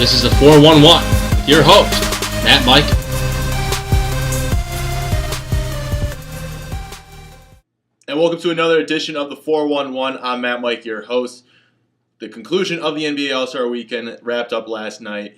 This is the 411 with your host, Matt Mike. And welcome to another edition of the 411. I'm Matt Mike, your host. The conclusion of the NBA All-Star Weekend wrapped up last night.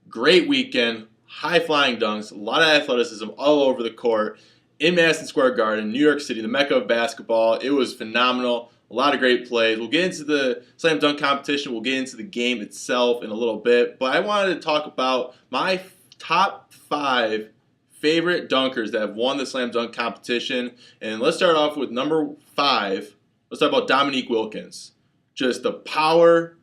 Great weekend, high-flying dunks, a lot of athleticism all over the court in Madison Square Garden, New York City, the mecca of basketball. It was phenomenal. A lot of great plays. We'll get into the slam dunk competition. We'll get into the game itself in a little bit. But I wanted to talk about my top 5 favorite dunkers that have won the slam dunk competition. And let's start off with number 5. Let's talk about Dominique Wilkins. Just the power,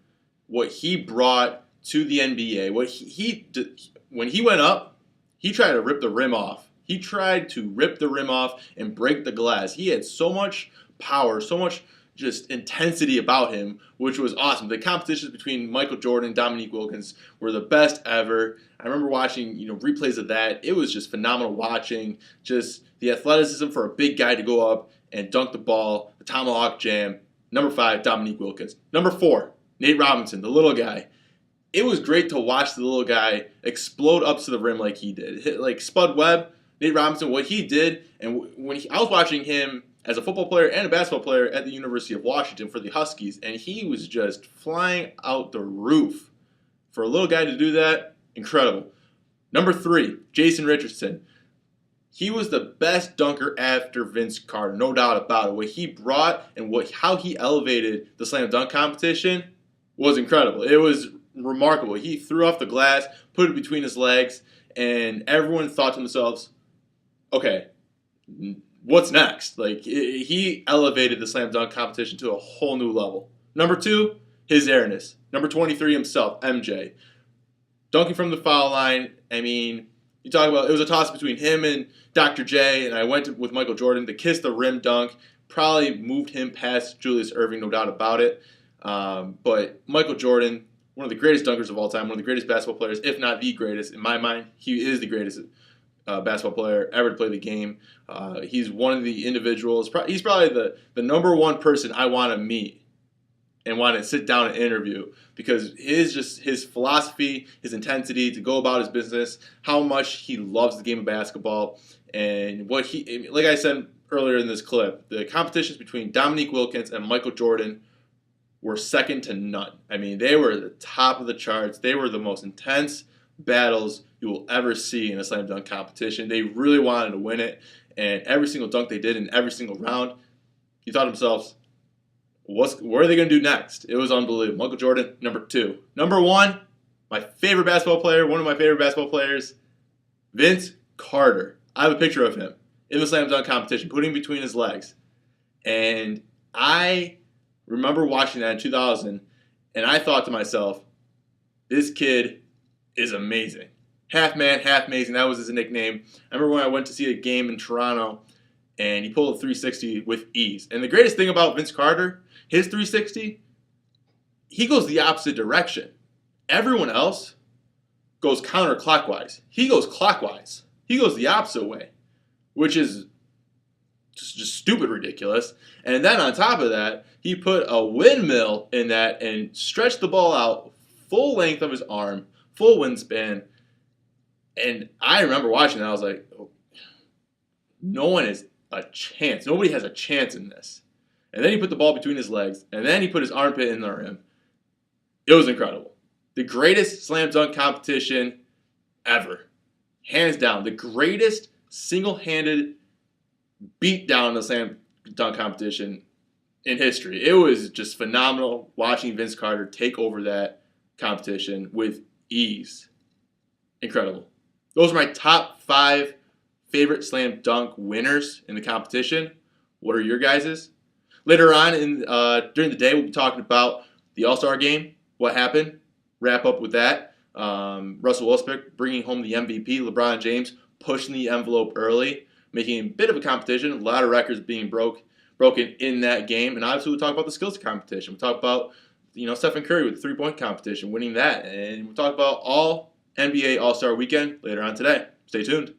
what he brought to the NBA. What he did, when he went up, he tried to rip the rim off. He tried to rip the rim off and break the glass. He had so much power, so much just intensity about him, which was awesome. The competitions between Michael Jordan and Dominique Wilkins were the best ever. I remember watching, replays of that. It was just phenomenal watching. Just the athleticism for a big guy to go up and dunk the ball, the tomahawk jam. Number 5, Dominique Wilkins. Number 4, Nate Robinson, the little guy. It was great to watch the little guy explode up to the rim like he did. Like Spud Webb, Nate Robinson, what he did, and I was watching him as a football player and a basketball player at the University of Washington for the Huskies, and he was just flying out the roof. For a little guy to do that, incredible. Number 3, Jason Richardson. He was the best dunker after Vince Carter, no doubt about it. What he brought and how he elevated the slam dunk competition was incredible. It was remarkable. He threw off the glass, put it between his legs, and everyone thought to themselves, okay, what's next? Like, he elevated the slam dunk competition to a whole new level. Number 2, his airness. Number 23 himself, MJ. Dunking from the foul line, you talk about, it was a toss between him and Dr. J, and I went with Michael Jordan. The kiss the rim dunk probably moved him past Julius Erving, no doubt about it. But Michael Jordan, one of the greatest dunkers of all time, one of the greatest basketball players, if not the greatest. In my mind, he is the greatest basketball player ever to play the game. He's one of the individuals. He's probably the number 1 person I want to meet and want to sit down and interview, because his philosophy, his intensity to go about his business, how much he loves the game of basketball, and like I said earlier in this clip, the competitions between Dominique Wilkins and Michael Jordan were second to none. They were at the top of the charts. They were the most intense battles you will ever see in a slam dunk competition. They really wanted to win it, and every single dunk they did in every single round, you thought to themselves, what are they going to do next? It was unbelievable. Michael Jordan, number 2. Number 1, my favorite basketball player, one of my favorite basketball players, Vince Carter. I have a picture of him in the slam dunk competition, putting between his legs. And I remember watching that in 2000, and I thought to myself, this kid is amazing. Half man, half amazing. That was his nickname. I remember when I went to see a game in Toronto, and he pulled a 360 with ease. And the greatest thing about Vince Carter, his 360, he goes the opposite direction. Everyone else goes counterclockwise. He goes clockwise. He goes the opposite way, which is just stupid ridiculous. And then on top of that, he put a windmill in that and stretched the ball out full length of his arm, full wingspan. And I remember watching that. I was like, oh, no one has a chance. Nobody has a chance in this. And then he put the ball between his legs, and then he put his armpit in the rim. It was incredible. The greatest slam dunk competition ever. Hands down. The greatest single-handed beatdown in the slam dunk competition in history. It was just phenomenal watching Vince Carter take over that competition with ease. Incredible. Those are my top 5 favorite slam dunk winners in the competition. What are your guys's? Later on during the day, we'll be talking about the All-Star game, what happened, wrap up with that. Russell Westbrook bringing home the MVP, LeBron James pushing the envelope early, making a bit of a competition, a lot of records being broken in that game. And obviously we'll talk about the skills competition. We'll talk about Stephen Curry with the 3-point competition, winning that. And we'll talk about all NBA All-Star Weekend later on today. Stay tuned.